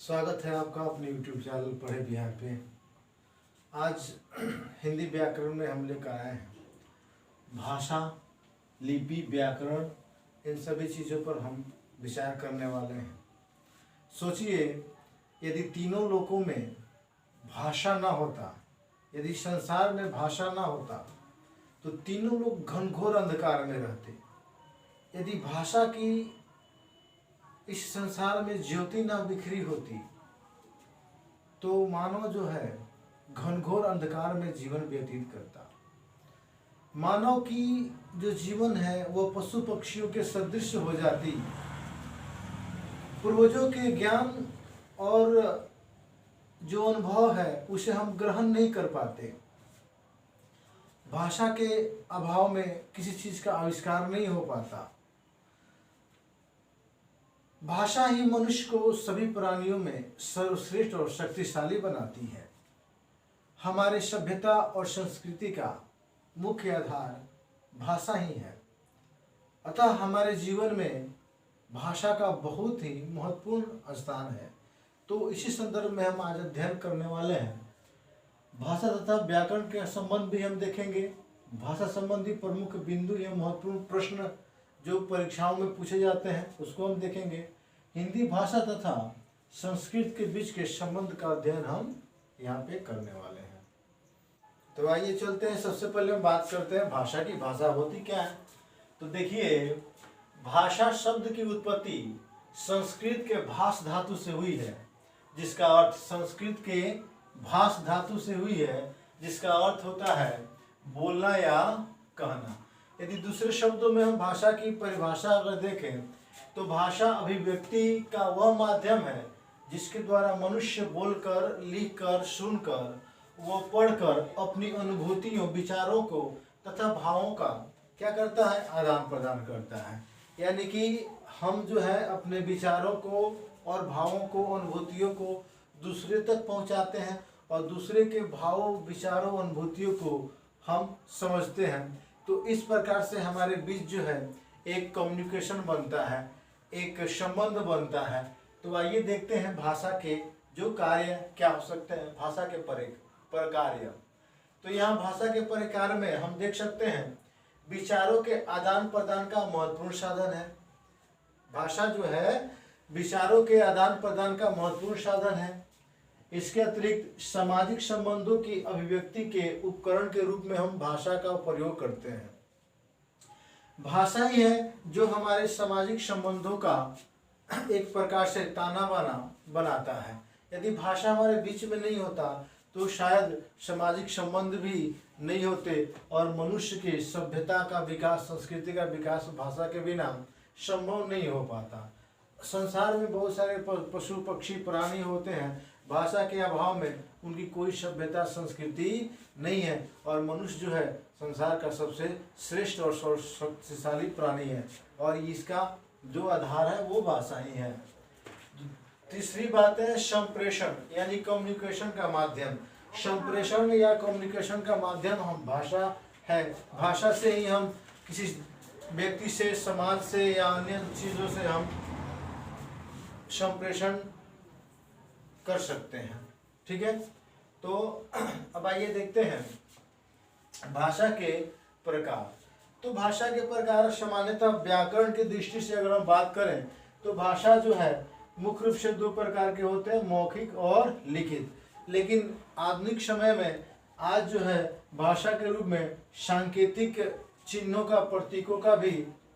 स्वागत है आपका अपने YouTube चैनल पढ़े बिहार पे। आज हिंदी व्याकरण में हम लेकर आए हैं भाषा, लिपि, व्याकरण, इन सभी चीज़ों पर हम विचार करने वाले हैं। सोचिए, यदि तीनों लोकों में भाषा ना होता, यदि संसार में भाषा ना होता, तो तीनों लोग घनघोर अंधकार में रहते। यदि भाषा की इस संसार में ज्योति ना बिखरी होती, तो मानव जो है घनघोर अंधकार में जीवन व्यतीत करता। मानव की जो जीवन है वह पशु पक्षियों के सदृश हो जाती। पूर्वजों के ज्ञान और जो अनुभव है उसे हम ग्रहण नहीं कर पाते। भाषा के अभाव में किसी चीज का आविष्कार नहीं हो पाता। भाषा ही मनुष्य को सभी प्राणियों में सर्वश्रेष्ठ और शक्तिशाली बनाती है। हमारे सभ्यता और संस्कृति का मुख्य आधार भाषा ही है। अतः हमारे जीवन में भाषा का बहुत ही महत्वपूर्ण स्थान है। तो इसी संदर्भ में हम आज अध्ययन करने वाले हैं। भाषा तथा व्याकरण के संबंध भी हम देखेंगे। भाषा संबंधी प्रमुख बिंदु या महत्वपूर्ण प्रश्न जो परीक्षाओं में पूछे जाते हैं उसको हम देखेंगे। हिंदी भाषा तथा संस्कृत के बीच के संबंध का अध्ययन हम यहाँ पे करने वाले हैं। तो आइए चलते हैं। सबसे पहले हम बात करते हैं भाषा की। भाषा होती क्या है? तो देखिए, भाषा शब्द की उत्पत्ति संस्कृत के भाष धातु से हुई है, जिसका अर्थ संस्कृत के भाष धातु से हुई है, जिसका अर्थ होता है बोलना या कहना। यदि दूसरे शब्दों में हम भाषा की परिभाषा अगर देखें तो भाषा अभिव्यक्ति का वह माध्यम है जिसके द्वारा मनुष्य बोलकर, लिखकर, सुनकर, वो पढ़कर अपनी अनुभूतियों, विचारों को तथा भावों का क्या करता है? आदान प्रदान करता है। यानी कि हम जो है अपने विचारों को और भावों को, अनुभूतियों को दूसरे तक पहुंचाते हैं और दूसरे के भावों, विचारों, अनुभूतियों को हम समझते हैं। तो इस प्रकार से हमारे बीच जो है एक कम्युनिकेशन बनता है, एक संबंध बनता है। तो आइए देखते हैं भाषा के जो कार्य क्या हो सकते हैं, भाषा के प्रकार्य। तो यहाँ भाषा के प्रकार में हम देख सकते हैं विचारों के आदान प्रदान का महत्वपूर्ण साधन है। भाषा जो है विचारों के आदान प्रदान का महत्वपूर्ण साधन है। इसके अतिरिक्त सामाजिक संबंधों की अभिव्यक्ति के उपकरण के रूप में हम भाषा का प्रयोग करते हैं। भाषा ही है जो हमारे सामाजिक संबंधों का एक प्रकार से ताना बाना बनाता है। यदि भाषा हमारे बीच में नहीं होता तो शायद सामाजिक संबंध भी नहीं होते और मनुष्य की सभ्यता का विकास, संस्कृति का विकास भाषा के बिना संभव नहीं हो पाता। संसार में बहुत सारे पशु पक्षी प्राणी होते हैं, भाषा के अभाव में उनकी कोई सभ्यता, संस्कृति नहीं है और मनुष्य जो है संसार का सबसे श्रेष्ठ और शक्तिशाली प्राणी है और इसका जो आधार है वो भाषा ही है। तीसरी बात है संप्रेषण यानी कम्युनिकेशन का माध्यम। संप्रेषण या कम्युनिकेशन का माध्यम हम भाषा है। भाषा से ही हम किसी व्यक्ति से, समाज से या अन्य चीज़ों से हम संप्रेषण कर सकते हैं। ठीक है, तो अब आइए देखते हैं भाषा के प्रकार। तो भाषा के प्रकार सामान्यतः व्याकरण की दृष्टि से अगर हम बात करें तो भाषा जो है मुख्य रूप से दो प्रकार के होते हैं, मौखिक और लिखित। लेकिन आधुनिक समय में आज जो है भाषा के रूप में सांकेतिक चिन्हों का, प्रतीकों का भी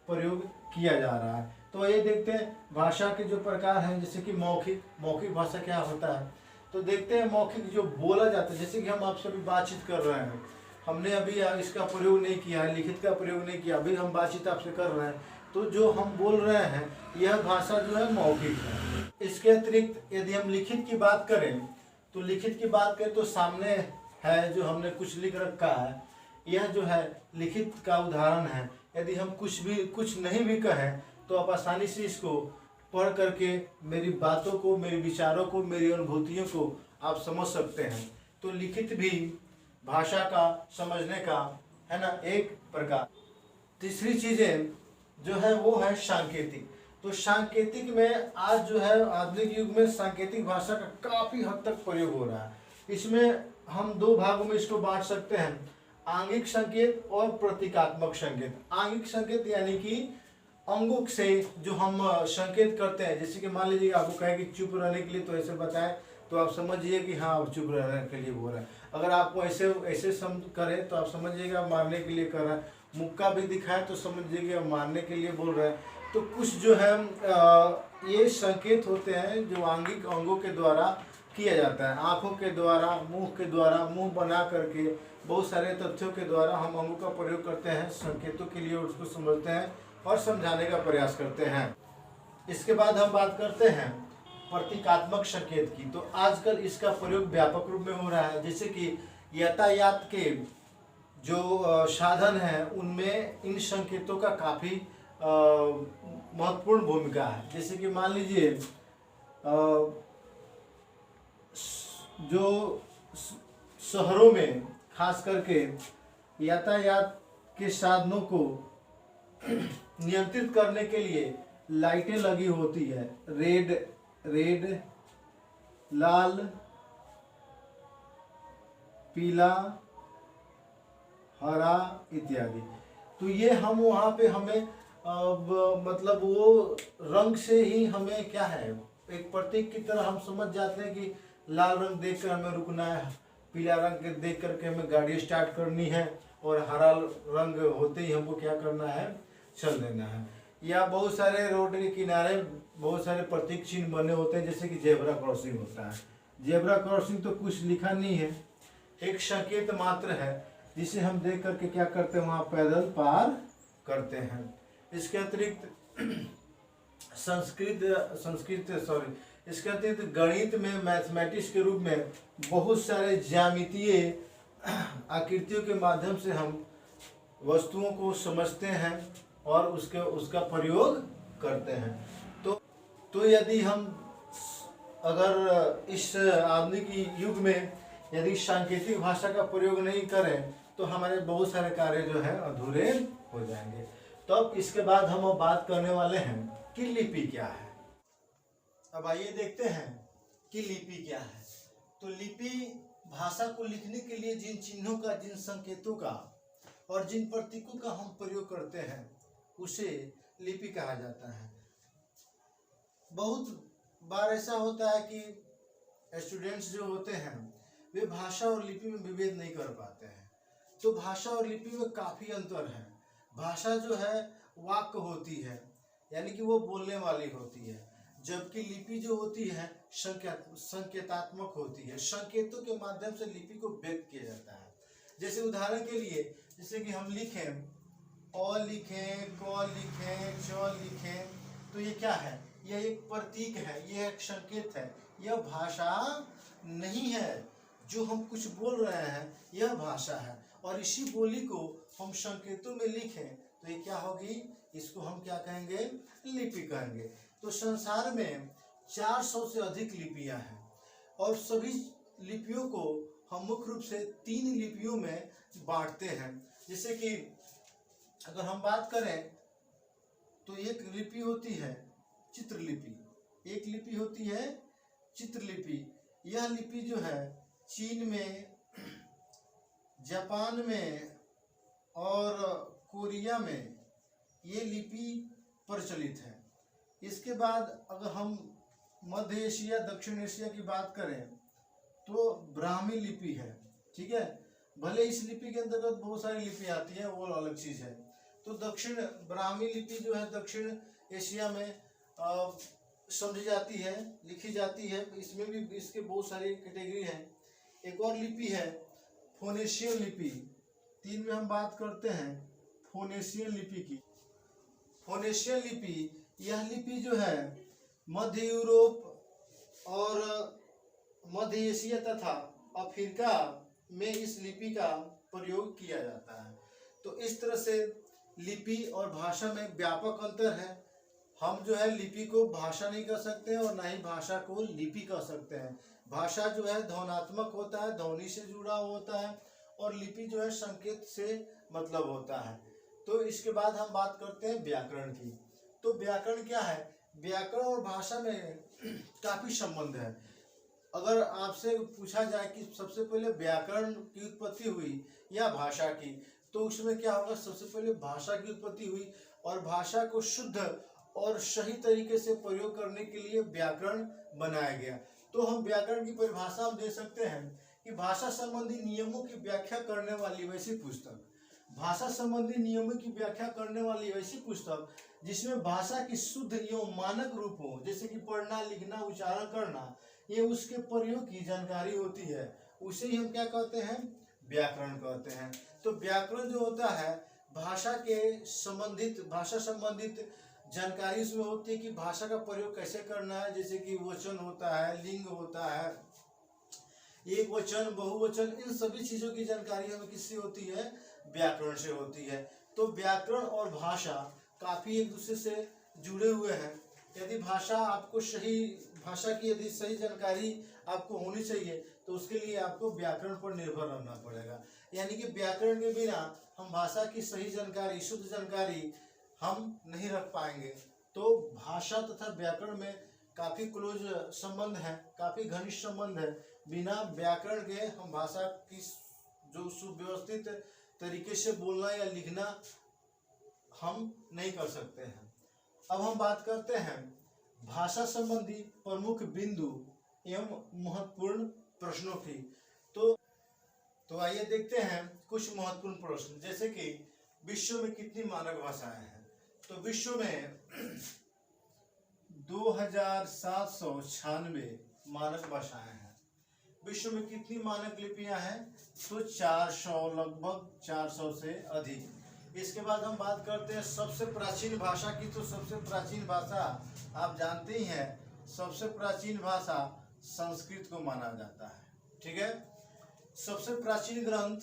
प्रयोग किया जा रहा है। तो ये देखते हैं भाषा के जो प्रकार हैं, जैसे कि मौखिक भाषा क्या होता है। तो देखते हैं मौखिक जो बोला जाता है, जैसे कि हम आपसे अभी बातचीत कर रहे हैं, हमने अभी इसका प्रयोग नहीं किया है, लिखित का प्रयोग नहीं किया, अभी हम बातचीत आपसे कर रहे हैं, तो जो हम बोल रहे हैं यह भाषा जो है मौखिक है। इसके अतिरिक्त यदि हम लिखित की बात करें तो सामने है जो हमने कुछ लिख रखा है, यह जो है लिखित का उदाहरण है। यदि हम कुछ नहीं भी कहें तो आप आसानी से इसको पढ़ करके मेरी बातों को, मेरे विचारों को, मेरी अनुभूतियों को आप समझ सकते हैं। तो लिखित भी भाषा का समझने का है ना एक प्रकार। तीसरी चीजें जो है वो है सांकेतिक। तो सांकेतिक में आज जो है आधुनिक युग में सांकेतिक भाषा का काफी हद तक प्रयोग हो रहा है। इसमें हम दो भागों में इसको बांट सकते हैं, आंगिक संकेत और प्रतीकात्मक संकेत। आंगिक संकेत यानी कि अंगों से जो हम संकेत करते हैं, जैसे कि मान लीजिए आपको कहे कि चुप रहने के लिए, तो ऐसे बताएं तो आप समझिए कि हाँ अब चुप रहने के लिए बोल रहा है। अगर आपको ऐसे ऐसे करें तो आप समझिएगा मारने के लिए कर रहा है। मुक्का भी दिखाए तो समझिएगा मारने के लिए बोल रहा है। तो कुछ जो है ये संकेत होते हैं जो आंगिक अंगों के द्वारा किया जाता है, आंखों के द्वारा, मुंह के द्वारा, मुंह बना करके बहुत सारे तथ्यों के द्वारा हम अंगों का प्रयोग करते हैं संकेतों के लिए, उसको समझते हैं और समझाने का प्रयास करते हैं। इसके बाद हम बात करते हैं प्रतीकात्मक संकेत की। तो आजकल इसका प्रयोग व्यापक रूप में हो रहा है, जैसे कि यातायात के जो साधन हैं उनमें इन संकेतों का काफ़ी महत्वपूर्ण भूमिका है। जैसे कि मान लीजिए जो शहरों में खास करके यातायात के साधनों को नियंत्रित करने के लिए लाइटें लगी होती है, रेड, लाल, पीला, हरा इत्यादि। तो ये हम वहाँ पे हमें मतलब वो रंग से ही हमें क्या है, एक प्रतीक की तरह हम समझ जाते हैं कि लाल रंग देखकर हमें रुकना है, पीला रंग देख करके हमें गाड़ी स्टार्ट करनी है, और हरा रंग होते ही हमको क्या करना है, चल देना है। या बहुत सारे रोड के किनारे बहुत सारे प्रतीक चिन्ह बने होते हैं, जैसे कि जेब्रा क्रॉसिंग होता है। जेब्रा क्रॉसिंग तो कुछ लिखा नहीं है, एक संकेत मात्र है जिसे हम देख करके क्या करते हैं, वहाँ पैदल पार करते हैं। इसके अतिरिक्त इसके अतिरिक्त गणित में, मैथमेटिक्स के रूप में बहुत सारे ज्यामितीय आकृतियों के माध्यम से हम वस्तुओं को समझते हैं और उसका प्रयोग करते हैं। तो यदि हम अगर इस आधुनिक युग में यदि सांकेतिक भाषा का प्रयोग नहीं करें तो हमारे बहुत सारे कार्य जो है अधूरे हो जाएंगे। तो अब इसके बाद हम बात करने वाले हैं कि लिपि क्या है। अब आइए देखते हैं कि लिपि क्या है। तो लिपि भाषा को लिखने के लिए जिन चिन्हों का, जिन संकेतों का और जिन प्रतीकों का हम प्रयोग करते हैं उसे लिपि कहा जाता है। बहुत बार ऐसा होता है कि स्टूडेंट्स जो होते हैं वे भाषा और लिपि में विभेद नहीं कर पाते हैं। तो भाषा और लिपि में काफ़ी अंतर है। भाषा जो है वाक्य होती है, यानी कि वो बोलने वाली होती है, जबकि लिपि जो होती है संकेतात्मक होती है। संकेतों के माध्यम से लिपि को व्यक्त किया जाता है। जैसे उदाहरण के लिए, जैसे कि हम लिखें अ लिखें, क लिखें, च लिखें, तो ये क्या है, यह एक प्रतीक है, यह एक संकेत है, यह भाषा नहीं है। जो हम कुछ बोल रहे हैं यह भाषा है, और इसी बोली को हम संकेतों में लिखें तो ये क्या होगी, इसको हम क्या कहेंगे, लिपि कहेंगे। तो संसार में 400 से अधिक लिपियां हैं, और सभी लिपियों को हम मुख्य रूप से 3 लिपियों में बांटते हैं। जैसे कि अगर हम बात करें तो एक लिपि होती है चित्रलिपि, एक लिपि होती है चित्रलिपि। यह लिपि जो है चीन में, जापान में और कोरिया में ये लिपि प्रचलित है। इसके बाद अगर हम मध्य एशिया, दक्षिण एशिया की बात करें तो ब्राह्मी लिपि है, ठीक है। भले इस लिपि के अंतर्गत बहुत सारी लिपि आती है, वो अलग चीज है। तो दक्षिण ब्राह्मी लिपि जो है दक्षिण एशिया में समझी जाती है, लिखी जाती है। इसमें भी इसके बहुत सारी कैटेगरी हैं। एक और लिपि है फोनेशियन लिपि। 3 में हम बात करते हैं फोनेशियन लिपि की। फोनेशियन लिपि, यह लिपि जो है मध्य यूरोप और मध्य एशिया तथा अफ्रीका में इस लिपि का प्रयोग किया जाता है। तो इस तरह से लिपि और भाषा में व्यापक अंतर है। हम जो है लिपि को भाषा नहीं कर सकते और ना ही भाषा को लिपि कर सकते हैं। भाषा जो है ध्वन्यात्मक होता है, ध्वनि से जुड़ा होता है, और लिपि जो है संकेत से मतलब होता है। तो इसके बाद हम बात करते हैं व्याकरण की। तो व्याकरण क्या है, व्याकरण और भाषा में काफी संबंध है। अगर आपसे पूछा जाए कि सबसे पहले व्याकरण की उत्पत्ति हुई या भाषा की, तो उसमें क्या होगा, सबसे पहले भाषा की उत्पत्ति हुई और भाषा को शुद्ध और सही तरीके से प्रयोग करने के लिए व्याकरण बनाया गया। तो हम व्याकरण की परिभाषा हम दे सकते हैं कि भाषा संबंधी नियमों की व्याख्या करने वाली वैसी पुस्तक, भाषा संबंधी नियमों की व्याख्या करने वाली वैसी पुस्तक जिसमें भाषा की शुद्ध एवं मानक रूप हो, जैसे कि पढ़ना, लिखना, उच्चारण करना, ये उसके प्रयोग की जानकारी होती है, उसे ही हम क्या कहते हैं, व्याकरण कहते हैं। तो व्याकरण जो होता है भाषा के संबंधित, भाषा संबंधित जानकारी उसमें होती है कि भाषा का प्रयोग कैसे करना है, जैसे कि वचन होता है, लिंग होता है, एक वचन, बहुवचन, इन सभी चीजों की जानकारी हमें किससे होती है, व्याकरण से होती है। तो व्याकरण और भाषा काफी एक दूसरे से जुड़े हुए हैं। यदि भाषा आपको सही, भाषा की यदि सही जानकारी आपको होनी चाहिए तो उसके लिए आपको व्याकरण पर निर्भर रहना पड़ेगा। यानी कि व्याकरण के बिना हम भाषा की सही जानकारी, शुद्ध जानकारी हम नहीं रख पाएंगे। तो भाषा तथा व्याकरण में काफी क्लोज संबंध है, काफी घनिष्ठ संबंध है। बिना व्याकरण के हम भाषा की जो सुव्यवस्थित तरीके से बोलना या लिखना हम नहीं कर सकते हैं। अब हम बात करते हैं भाषा संबंधी प्रमुख बिंदु एवं महत्वपूर्ण प्रश्नों की। तो आइए देखते हैं कुछ महत्वपूर्ण प्रश्न, जैसे कि विश्व में कितनी मानक भाषाएं हैं। तो विश्व में 2796 मानक भाषाएं हैं। विश्व में कितनी मानक लिपियां हैं, तो 400, लगभग 400 से अधिक। इसके बाद हम बात करते हैं सबसे प्राचीन भाषा की। तो सबसे प्राचीन भाषा आप जानते ही हैं, सबसे प्राचीन भाषा संस्कृत को माना जाता है, ठीक है। सबसे प्राचीन ग्रंथ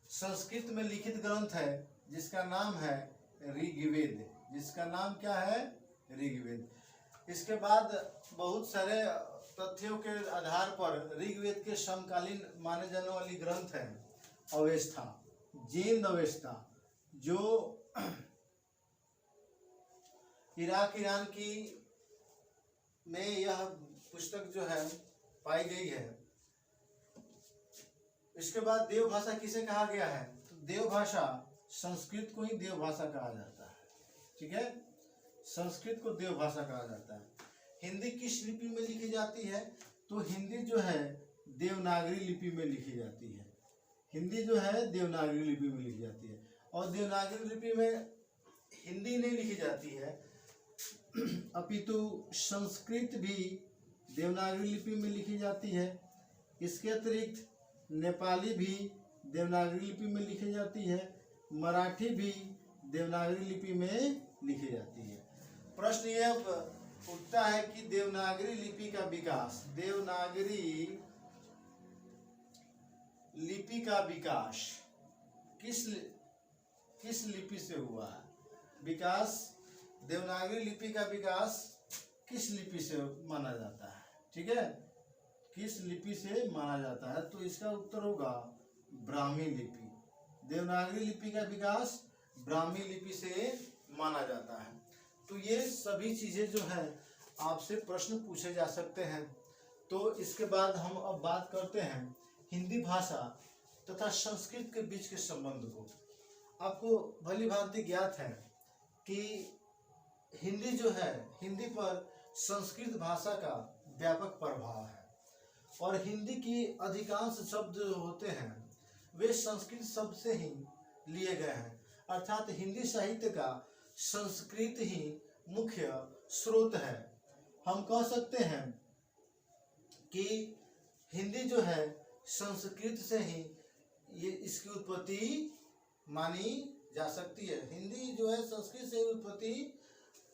संस्कृत में लिखित ग्रंथ है जिसका नाम है ऋग्वेद, जिसका नाम क्या है, ऋग्वेद। इसके बाद बहुत सारे तथ्यों के आधार पर ऋग्वेद के समकालीन माने जाने वाली ग्रंथ है अवेस्ता, जैन अवेस्ता, जो इराक ईरान की में यह पुस्तक जो है पाई गई है। इसके बाद देव भाषा किसे कहा गया है, तो देव भाषा संस्कृत को ही देव भाषा कहा जाता है, ठीक है। संस्कृत को देव भाषा कहा जाता है। हिंदी किस लिपि में लिखी जाती है, तो हिंदी जो है देवनागरी लिपि में लिखी जाती है। हिंदी जो है देवनागरी लिपि में लिखी जाती है। और देवनागरी लिपि में हिंदी नहीं लिखी जाती है, अपितु संस्कृत भी देवनागरी लिपि में लिखी जाती है। इसके अतिरिक्त नेपाली भी देवनागरी लिपि में लिखी जाती है, मराठी भी देवनागरी लिपि में लिखी जाती है। प्रश्न यह उठता है कि देवनागरी लिपि का विकास, देवनागरी लिपि का विकास किस लिपि से हुआ है, विकास, देवनागरी लिपि का विकास किस लिपि से माना जाता है, ठीक है, किस लिपि से माना जाता है। तो इसका उत्तर होगा ब्राह्मी लिपि। देवनागरी लिपि का विकास ब्राह्मी लिपि से माना जाता है। तो ये सभी चीजें जो है आपसे प्रश्न पूछे जा सकते हैं। तो इसके बाद हम अब बात करते हैं हिंदी भाषा तथा संस्कृत के बीच के संबंध को। आपको भली भांति ज्ञात है कि हिंदी जो है, हिंदी पर संस्कृत भाषा का व्यापक प्रभाव है और हिंदी की अधिकांश शब्द जो होते हैं वे संस्कृत शब्द से ही लिए गए हैं। अर्थात हिंदी साहित्य का संस्कृत ही मुख्य स्रोत है। हम कह सकते हैं कि हिंदी जो है संस्कृत से ही ये इसकी उत्पत्ति मानी जा सकती है। हिंदी जो है संस्कृत से उत्पत्ति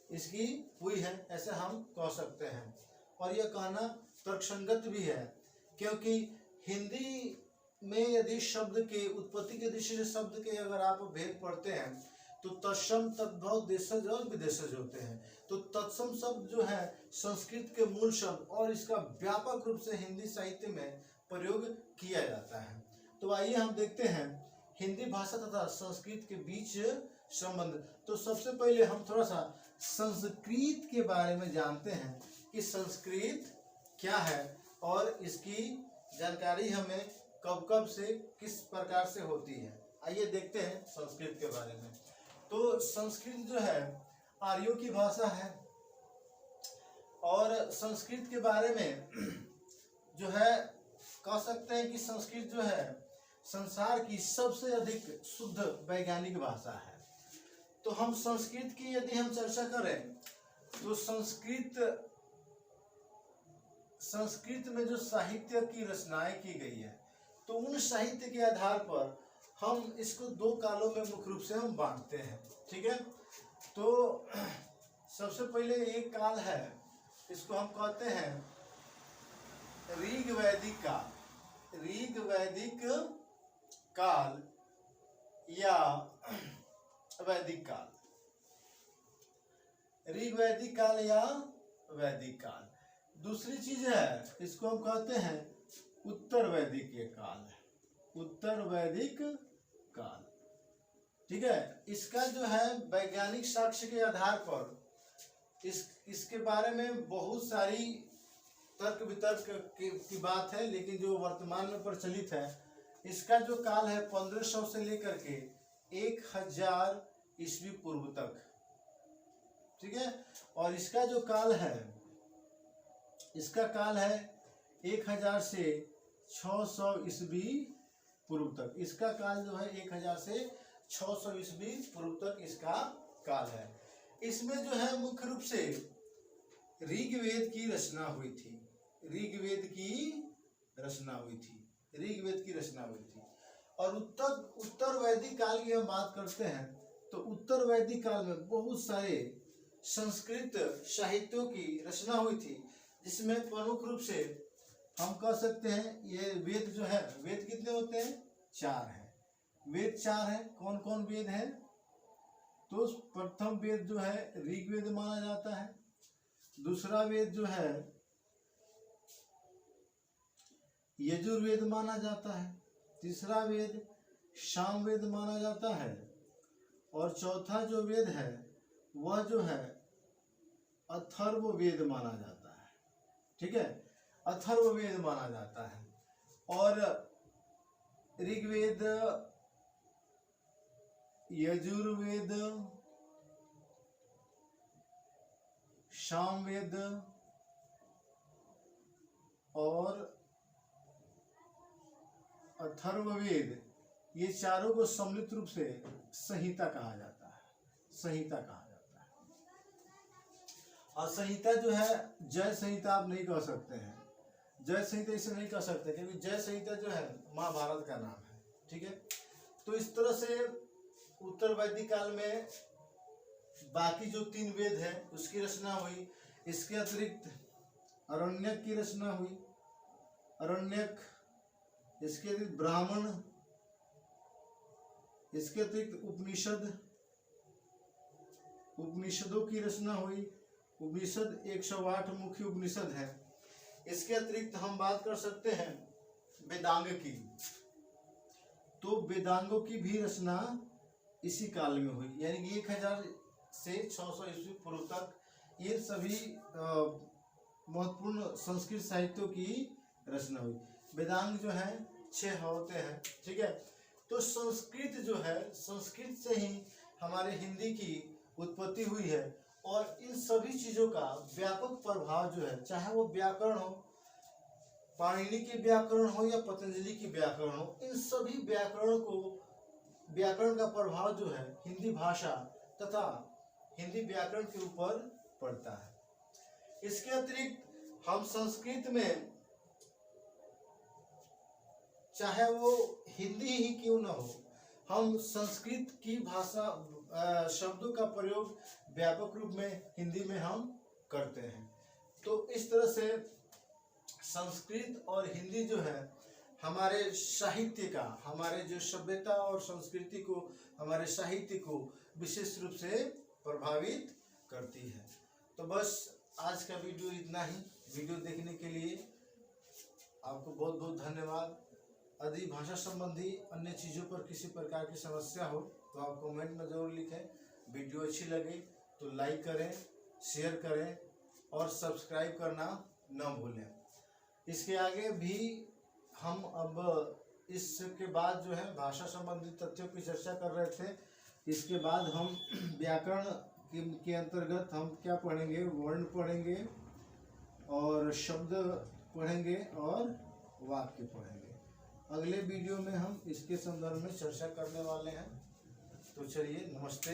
इसकी हुई है, ऐसे हम कह सकते हैं। और यह कहना तर्कसंगत भी है, क्योंकि हिंदी में यदि शब्द के उत्पत्ति के दृष्टि से शब्द के अगर आप भेद पढ़ते हैं तो तत्सम, तद्भव, देशज और विदेशज होते हैं। तो तत्सम शब्द जो है संस्कृत के मूल शब्द और इसका व्यापक रूप से हिंदी साहित्य में प्रयोग किया जाता है। तो आइए हम देखते हैं हिंदी भाषा तथा संस्कृत के बीच संबंध। तो सबसे पहले हम थोड़ा सा संस्कृत के बारे में जानते हैं कि संस्कृत क्या है और इसकी जानकारी हमें कब कब से किस प्रकार से होती है। आइए देखते हैं संस्कृत के बारे में। तो संस्कृत जो है आर्यों की भाषा है और संस्कृत के बारे में जो है कह सकते हैं कि संस्कृत जो है संसार की सबसे अधिक शुद्ध वैज्ञानिक भाषा है। तो हम संस्कृत की यदि हम चर्चा करें तो संस्कृत में जो साहित्य की रचनाएं की गई है तो उन साहित्य के आधार पर हम इसको दो कालों में मुख्य रूप से हम बांटते हैं। ठीक है, तो सबसे पहले एक काल है, इसको हम कहते हैं ऋग वैदिक काल या वैदिक काल। ऋग वैदिक काल या वैदिक काल। दूसरी चीज है, इसको हम कहते हैं उत्तर वैदिक काल, उत्तर वैदिक काल। ठीक है, इसका जो है वैज्ञानिक साक्ष्य के आधार पर इसके बारे में बहुत सारी तर्क वितर्क की बात है, लेकिन जो वर्तमान में प्रचलित है इसका जो काल है 1500 से लेकर के 1000 ईस्वी पूर्व तक। ठीक है, और इसका जो काल है, इसका काल है 1000 से 600 ईस्वी पूर्व तक। इसका काल जो है 1000 से 600 ईस्वी पूर्व तक इसका काल है। इसमें जो है मुख्य रूप से ऋग्वेद की रचना हुई थी, ऋग्वेद की रचना हुई थी। और उत्तर वैदिक काल की हम बात करते हैं तो उत्तर वैदिक काल में बहुत सारे संस्कृत साहित्यों की रचना हुई थी, जिसमें प्रमुख रूप से हम कह सकते हैं ये वेद जो है, वेद कितने होते हैं? 4 हैं। वेद 4 हैं। कौन कौन वेद है? तो प्रथम वेद जो है ऋग्वेद माना जाता है। दूसरा वेद जो है यजुर्वेद माना जाता है। तीसरा वेद सामवेद माना जाता है। और चौथा जो वेद है वह जो है अथर्ववेद माना जाता है। ठीक है, अथर्ववेद माना जाता है। और ऋग्वेद, यजुर्वेद, सामवेद और अथर्ववेद, ये चारों को सम्मिलित रूप से संहिता कहा जाता है। और संहिता जो है जय संहिता आप नहीं कह सकते हैं, जय संहिता इसे नहीं कह सकते क्योंकि जय संहिता जो है महाभारत का नाम है। ठीक है, तो इस तरह से उत्तर वैदिक काल में बाकी जो 3 वेद है उसकी रचना हुई। इसके अतिरिक्त अरण्यक की रचना हुई, इसके अतिरिक्त ब्राह्मण, इसके अतिरिक्त उपनिषदों की रचना हुई। उपनिषद 108 मुख्य उपनिषद है। इसके अतिरिक्त हम बात कर सकते हैं वेदांग की, तो वेदांगों की भी रचना इसी काल में हुई, यानी कि 1000 से 600 ईस्वी पूर्व तक ये सभी महत्वपूर्ण संस्कृत साहित्यों की रचना हुई। वेदांग जो है 6 होते हैं। ठीक है, तो संस्कृत जो है, संस्कृत से ही हमारे हिंदी की उत्पत्ति हुई है और इन सभी चीजों का व्यापक प्रभाव जो है, चाहे वो व्याकरण हो, पाणिनि की व्याकरण हो या पतंजलि की व्याकरण हो, इन सभी व्याकरण का प्रभाव जो है हिंदी भाषा तथा हिंदी व्याकरण के ऊपर पड़ता है। इसके अतिरिक्त हम संस्कृत में, चाहे वो हिंदी ही क्यों न हो, हम संस्कृत की भाषा शब्दों का प्रयोग व्यापक रूप में हिंदी में हम करते हैं। तो इस तरह से संस्कृत और हिंदी जो है हमारे साहित्य का, हमारे जो सभ्यता और संस्कृति को, हमारे साहित्य को विशेष रूप से प्रभावित करती है। तो बस आज का वीडियो इतना ही। वीडियो देखने के लिए आपको बहुत बहुत धन्यवाद। यदि भाषा संबंधी अन्य चीज़ों पर किसी प्रकार की समस्या हो तो आप कमेंट में ज़रूर लिखें। वीडियो अच्छी लगे तो लाइक करें, शेयर करें और सब्सक्राइब करना न भूलें। इसके आगे भी हम अब इसके बाद जो है भाषा संबंधी तथ्यों की चर्चा कर रहे थे। इसके बाद हम व्याकरण के अंतर्गत हम क्या पढ़ेंगे, वर्ण पढ़ेंगे और शब्द पढ़ेंगे और वाक्य पढ़ेंगे। अगले वीडियो में हम इसके संदर्भ में चर्चा करने वाले हैं। तो चलिए, नमस्ते।